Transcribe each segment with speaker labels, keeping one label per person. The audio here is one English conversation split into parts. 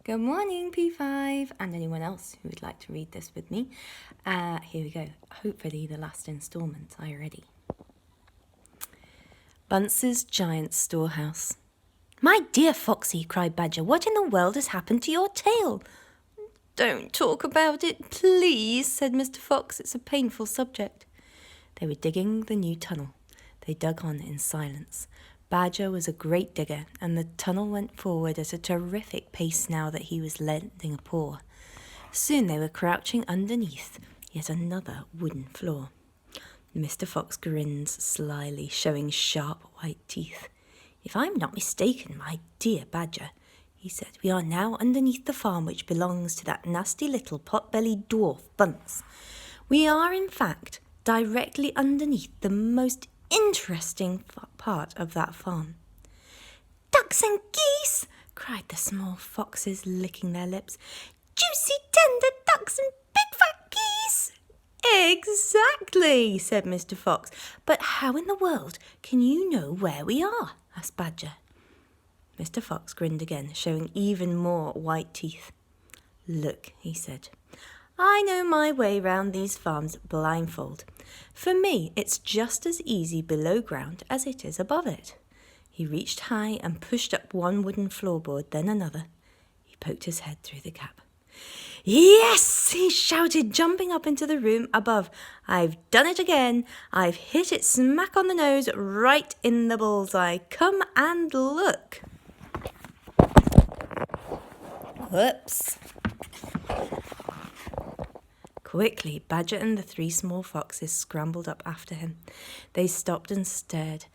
Speaker 1: Good morning, P5, and anyone else who would like to read this with me. Here we go. Hopefully the last instalment. Are you ready? Bunce's Giant Storehouse. "My dear Foxy," cried Badger, "what in the world has happened to your tail?" "Don't talk about it, please," said Mr. Fox. "It's a painful subject." They were digging the new tunnel. They dug on in silence. Badger was a great digger, and the tunnel went forward at a terrific pace now that he was lending a paw. Soon they were crouching underneath yet another wooden floor. Mr. Fox grinned slyly, showing sharp white teeth. "If I'm not mistaken, my dear Badger," he said, "we are now underneath the farm which belongs to that nasty little pot-bellied dwarf, Bunce. We are, in fact, directly underneath the most interesting part of that farm." "Ducks and geese!" cried the small foxes, licking their lips. "Juicy, tender ducks and big fat geese!" "Exactly," said Mr. Fox. "But how in the world can you know where we are?" asked Badger. Mr. Fox grinned again, showing even more white teeth. "Look," he said, "I know my way round these farms blindfold. For me, it's just as easy below ground as it is above it." He reached high and pushed up one wooden floorboard, then another. He poked his head through the gap. "Yes!" he shouted, jumping up into the room above. "I've done it again. I've hit it smack on the nose, right in the bullseye. Come and look." Whoops. Quickly, Badger and the three small foxes scrambled up after him. They stopped and stared.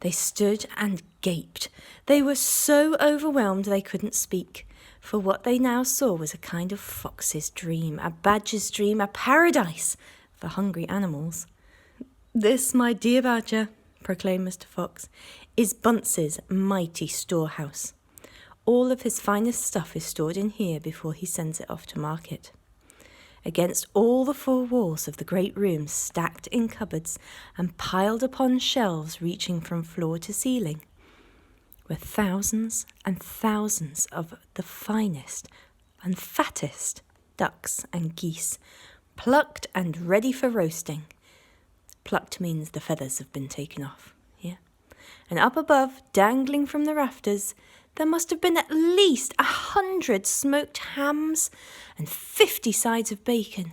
Speaker 1: They stood and gaped. They were so overwhelmed they couldn't speak, for what they now saw was a kind of fox's dream, a badger's dream, a paradise for hungry animals. "This, my dear Badger," proclaimed Mr. Fox, "is Bunce's mighty storehouse. All of his finest stuff is stored in here before he sends it off to market. Against all the four walls of the great room, stacked in cupboards and piled upon shelves reaching from floor to ceiling, were thousands and thousands of the finest and fattest ducks and geese, plucked and ready for roasting. Plucked means the feathers have been taken off, yeah? And up above, dangling from the rafters, there must have been at least 100 smoked hams and 50 sides of bacon.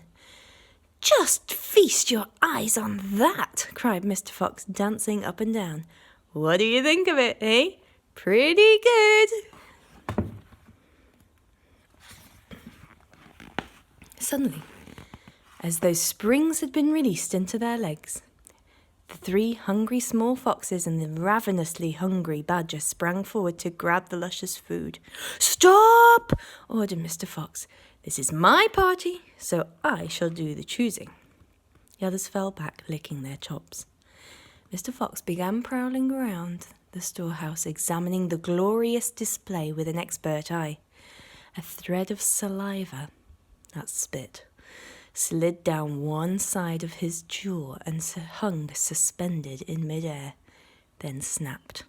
Speaker 1: Just feast your eyes on that," cried Mr. Fox, dancing up and down. "What do you think of it, eh? Pretty good." Suddenly, as though springs had been released into their legs, the three hungry small foxes and the ravenously hungry Badger sprang forward to grab the luscious food. "Stop!" ordered Mr. Fox. "This is my party, so I shall do the choosing." The others fell back, licking their chops. Mr. Fox began prowling around the storehouse, examining the glorious display with an expert eye. A thread of saliva, that's spit, slid down one side of his jaw and hung suspended in midair, then snapped.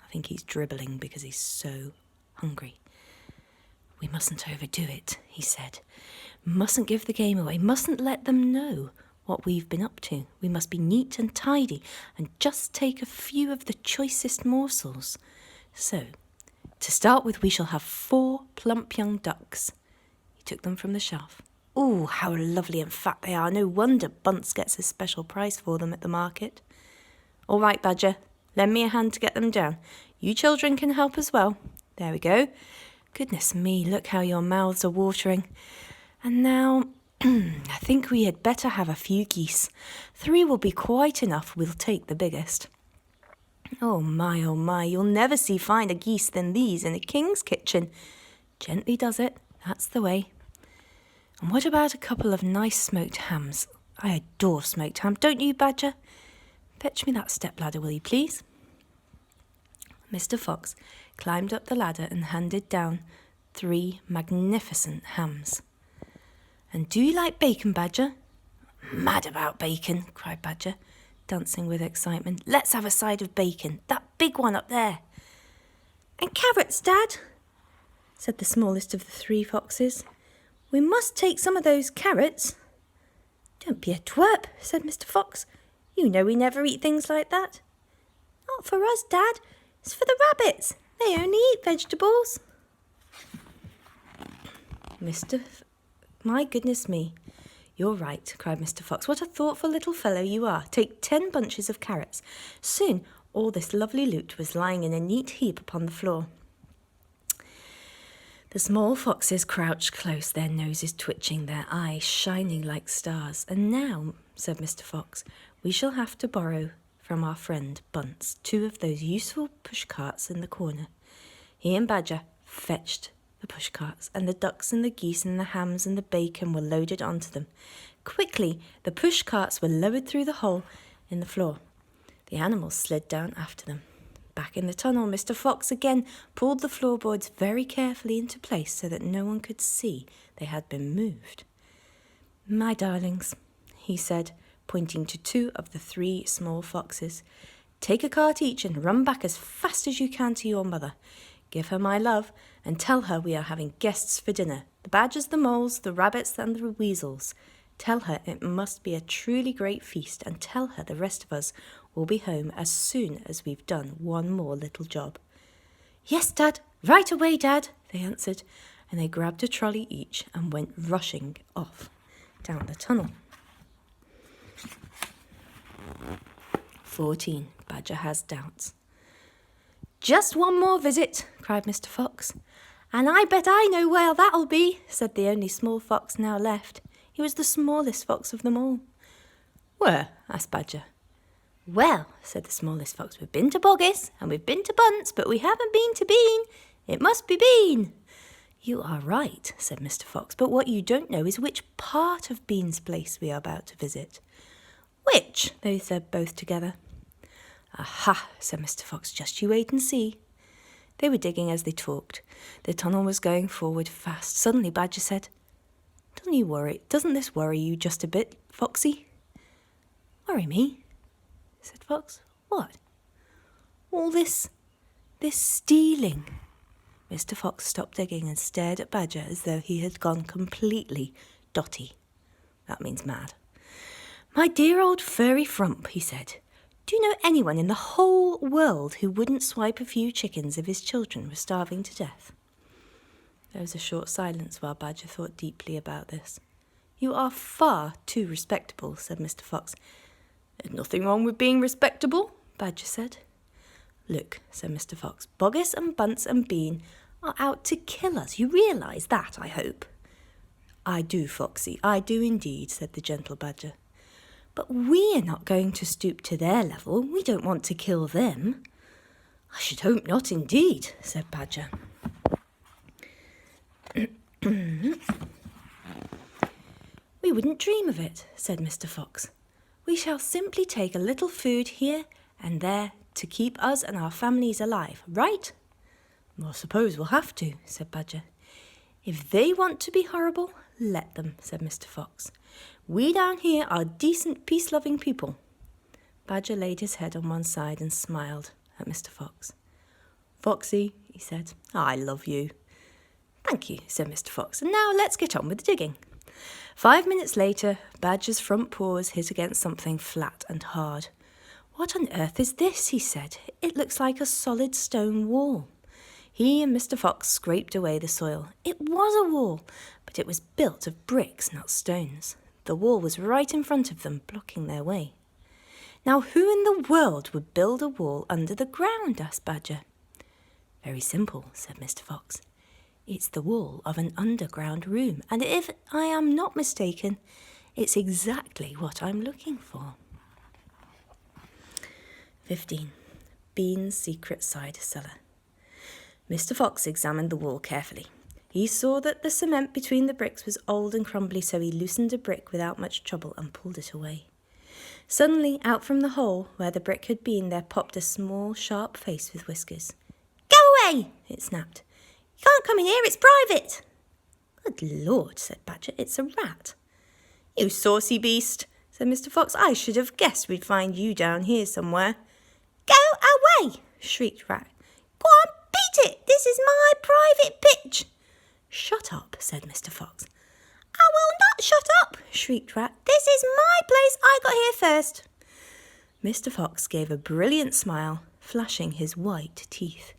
Speaker 1: I think he's dribbling because he's so hungry. "We mustn't overdo it," he said. "Mustn't give the game away, mustn't let them know what we've been up to. We must be neat and tidy and just take a few of the choicest morsels. So, to start with, we shall have 4 plump young ducks." He took them from the shelf. "Oh, how lovely and fat they are. No wonder Bunce gets a special price for them at the market." "All right, Badger, lend me a hand to get them down. You children can help as well. There we go. Goodness me, look how your mouths are watering. And now, I think we had better have a few geese. 3 will be quite enough. We'll take the biggest." Oh my, you'll never see finer geese than these in a king's kitchen. Gently does it, that's the way. And what about a couple of nice smoked hams? I adore smoked ham, don't you, Badger? Fetch me that stepladder, will you, please? Mr. Fox climbed up the ladder and handed down 3 magnificent hams. "And do you like bacon, Badger?" "Mad about bacon," cried Badger, dancing with excitement. "Let's have a side of bacon, that big one up there." "And carrots, Dad?" said the smallest of the 3 foxes. "We must take some of those carrots." "Don't be a twerp," said Mr. Fox. "You know we never eat things like that." "Not for us, Dad. It's for the rabbits. They only eat vegetables." My goodness me. "You're right," cried Mr. Fox. "What a thoughtful little fellow you are. Take 10 bunches of carrots." Soon all this lovely loot was lying in a neat heap upon the floor. The small foxes crouched close, their noses twitching, their eyes shining like stars. "And now," said Mr. Fox, "we shall have to borrow from our friend Bunce 2 of those useful push carts in the corner." He and Badger fetched the push carts, and the ducks and the geese and the hams and the bacon were loaded onto them. Quickly, the push carts were lowered through the hole in the floor. The animals slid down after them. Back in the tunnel, Mr. Fox again pulled the floorboards very carefully into place so that no one could see they had been moved. "My darlings," he said, pointing to 2 of the 3 small foxes, "take a cart each and run back as fast as you can to your mother. Give her my love and tell her we are having guests for dinner, the badgers, the moles, the rabbits and the weasels. Tell her it must be a truly great feast, and tell her the rest of us will be home as soon as we've done one more little job." "Yes, Dad, right away, Dad," they answered, and they grabbed a trolley each and went rushing off down the tunnel. 14. Badger has doubts. "Just one more visit," cried Mr. Fox. "And I bet I know where that'll be," said the only small fox now left. He was the smallest fox of them all. "Where?" asked Badger. "Well," said the smallest fox, "we've been to Boggis and we've been to Bunce, but we haven't been to Bean. It must be Bean." "You are right," said Mr. Fox, "but what you don't know is which part of Bean's place we are about to visit." "Which?" they said both together. "Aha," said Mr. Fox, "just you wait and see." They were digging as they talked. The tunnel was going forward fast. Suddenly Badger said, Doesn't this worry you just a bit, Foxy?" "Worry me?" said Fox. "What?" "All this stealing." Mr. Fox stopped digging and stared at Badger as though he had gone completely dotty. That means mad. "My dear old furry frump," he said, "do you know anyone in the whole world who wouldn't swipe a few chickens if his children were starving to death?" There was a short silence while Badger thought deeply about this. "You are far too respectable," said Mr. Fox. "There's nothing wrong with being respectable," Badger said. "Look," said Mr. Fox, "Boggis and Bunce and Bean are out to kill us. You realise that, I hope?" "I do, Foxy, I do indeed," said the gentle Badger. "But we're not going to stoop to their level. We don't want to kill them." "I should hope not, indeed," said Badger. "We wouldn't dream of it," said Mr. Fox. "We shall simply take a little food here and there to keep us and our families alive, right?" "I suppose we'll have to," said Badger. "If they want to be horrible, let them," said Mr. Fox. "We down here are decent, peace-loving people." Badger laid his head on one side and smiled at Mr. Fox. "Foxy," he said, "I love you." "Thank you," said Mr. Fox, "and now let's get on with the digging." 5 minutes later, Badger's front paws hit against something flat and hard. "What on earth is this?" he said. "It looks like a solid stone wall." He and Mr. Fox scraped away the soil. It was a wall, but it was built of bricks, not stones. The wall was right in front of them, blocking their way. "Now, who in the world would build a wall under the ground?" asked Badger. "Very simple," said Mr. Fox. "It's the wall of an underground room, and if I am not mistaken, it's exactly what I'm looking for." 15. Bean's secret side cellar. Mr. Fox examined the wall carefully. He saw that the cement between the bricks was old and crumbly, so he loosened a brick without much trouble and pulled it away. Suddenly, out from the hole where the brick had been, there popped a small, sharp face with whiskers. "Go away!" it snapped. "You can't come in here, it's private." "Good Lord," said Badger, "it's a rat." "You saucy beast," said Mr. Fox. "I should have guessed we'd find you down here somewhere." "Go away!" shrieked Rat. "Go on, beat it! This is my private pitch." said Mr. Fox. I will not shut up, shrieked Rat. This is my place. I got here first. Mr. Fox gave a brilliant smile, flashing his white teeth.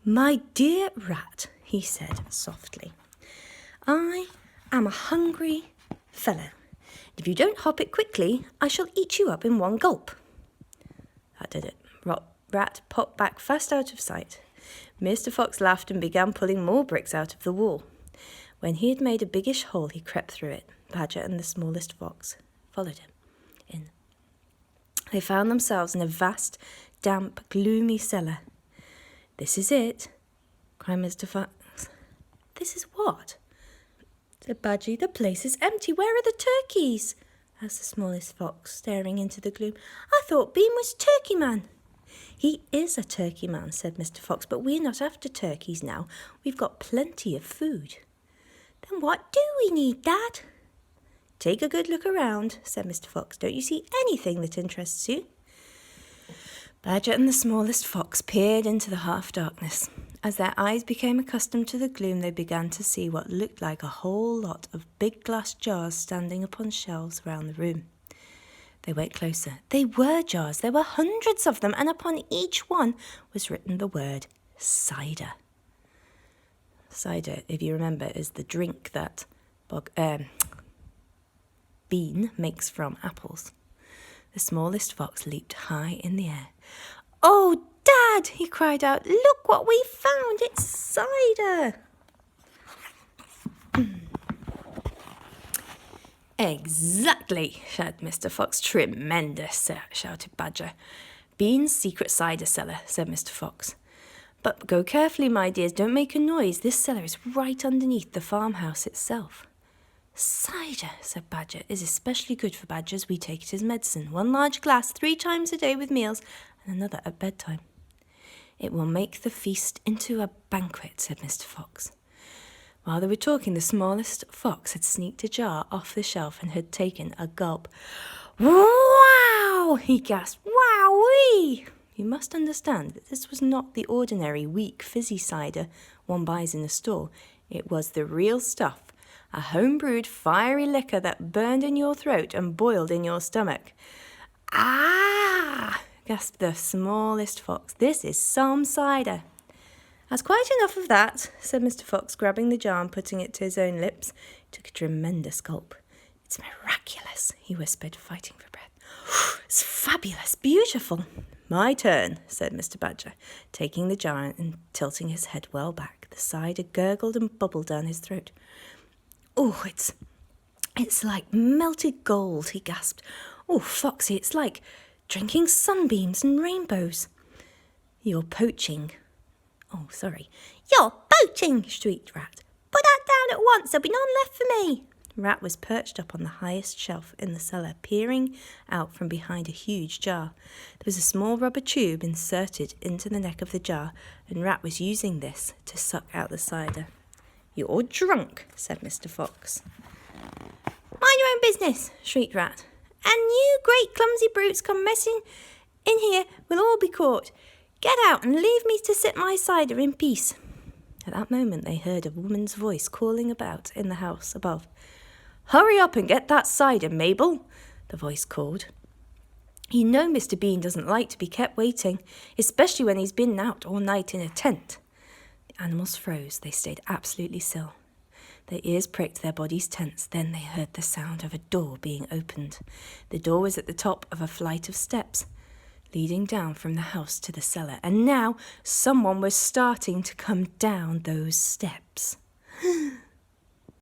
Speaker 1: My dear Rat, he said softly, I am a hungry fellow. If you don't hop it quickly, I shall eat you up in one gulp. That did it. Rat popped back fast out of sight. Mr. Fox laughed and began pulling more bricks out of the wall. When he had made a biggish hole, he crept through it. Badger and the smallest fox followed him in. They found themselves in a vast, damp, gloomy cellar. This is it, cried Mr. Fox. This is what? Said Badger. The place is empty. Where are the turkeys? Asked the smallest fox, staring into the gloom. I thought Bean was Turkey Man. He is a turkey man, said Mr. Fox, but we're not after turkeys now. We've got plenty of food. Then what do we need, Dad? Take a good look around, said Mr. Fox. Don't you see anything that interests you? Badger and the smallest fox peered into the half-darkness. As their eyes became accustomed to the gloom, they began to see what looked like a whole lot of big glass jars standing upon shelves round the room. They went closer. They were jars. There were hundreds of them, and upon each one was written the word cider. Cider, if you remember, is the drink that Bean makes from apples. The smallest fox leaped high in the air. Oh, Dad, he cried out, look what we found. It's cider. Exactly, shouted Mr. Fox. Tremendous, shouted Badger. Bean's secret cider cellar, said Mr. Fox. But go carefully, my dears, don't make a noise. This cellar is right underneath the farmhouse itself. Cider, said Badger, is especially good for badgers. We take it as medicine. 1 large glass 3 times a day with meals, and another at bedtime. It will make the feast into a banquet, said Mr. Fox. While they were talking, the smallest fox had sneaked a jar off the shelf and had taken a gulp. Wow! He gasped. Wowee! You must understand that this was not the ordinary weak fizzy cider one buys in a store. It was the real stuff, a home-brewed fiery liquor that burned in your throat and boiled in your stomach. Ah! Gasped the smallest fox. This is some cider. That's quite enough of that, said Mr. Fox, grabbing the jar and putting it to his own lips. He took a tremendous gulp. It's miraculous, he whispered, fighting for breath. It's fabulous, beautiful. My turn, said Mr. Badger, taking the jar and tilting his head well back. The cider gurgled and bubbled down his throat. Oh, it's like melted gold, he gasped. Oh, Foxy, it's like drinking sunbeams and rainbows. You're poaching. Oh, sorry. You're poaching, shrieked Rat. Put that down at once. There'll be none left for me. Rat was perched up on the highest shelf in the cellar, peering out from behind a huge jar. There was a small rubber tube inserted into the neck of the jar, and Rat was using this to suck out the cider. You're drunk, said Mr. Fox. Mind your own business, shrieked Rat. And you great clumsy brutes come messing in here, we'll all be caught. Get out and leave me to sip my cider in peace. At that moment they heard a woman's voice calling about in the house above. Hurry up and get that cider, Mabel, the voice called. You know Mr. Bean doesn't like to be kept waiting, especially when he's been out all night in a tent. The animals froze. They stayed absolutely still. Their ears pricked, their bodies tense. Then they heard the sound of a door being opened. The door was at the top of a flight of steps leading down from the house to the cellar, and now someone was starting to come down those steps.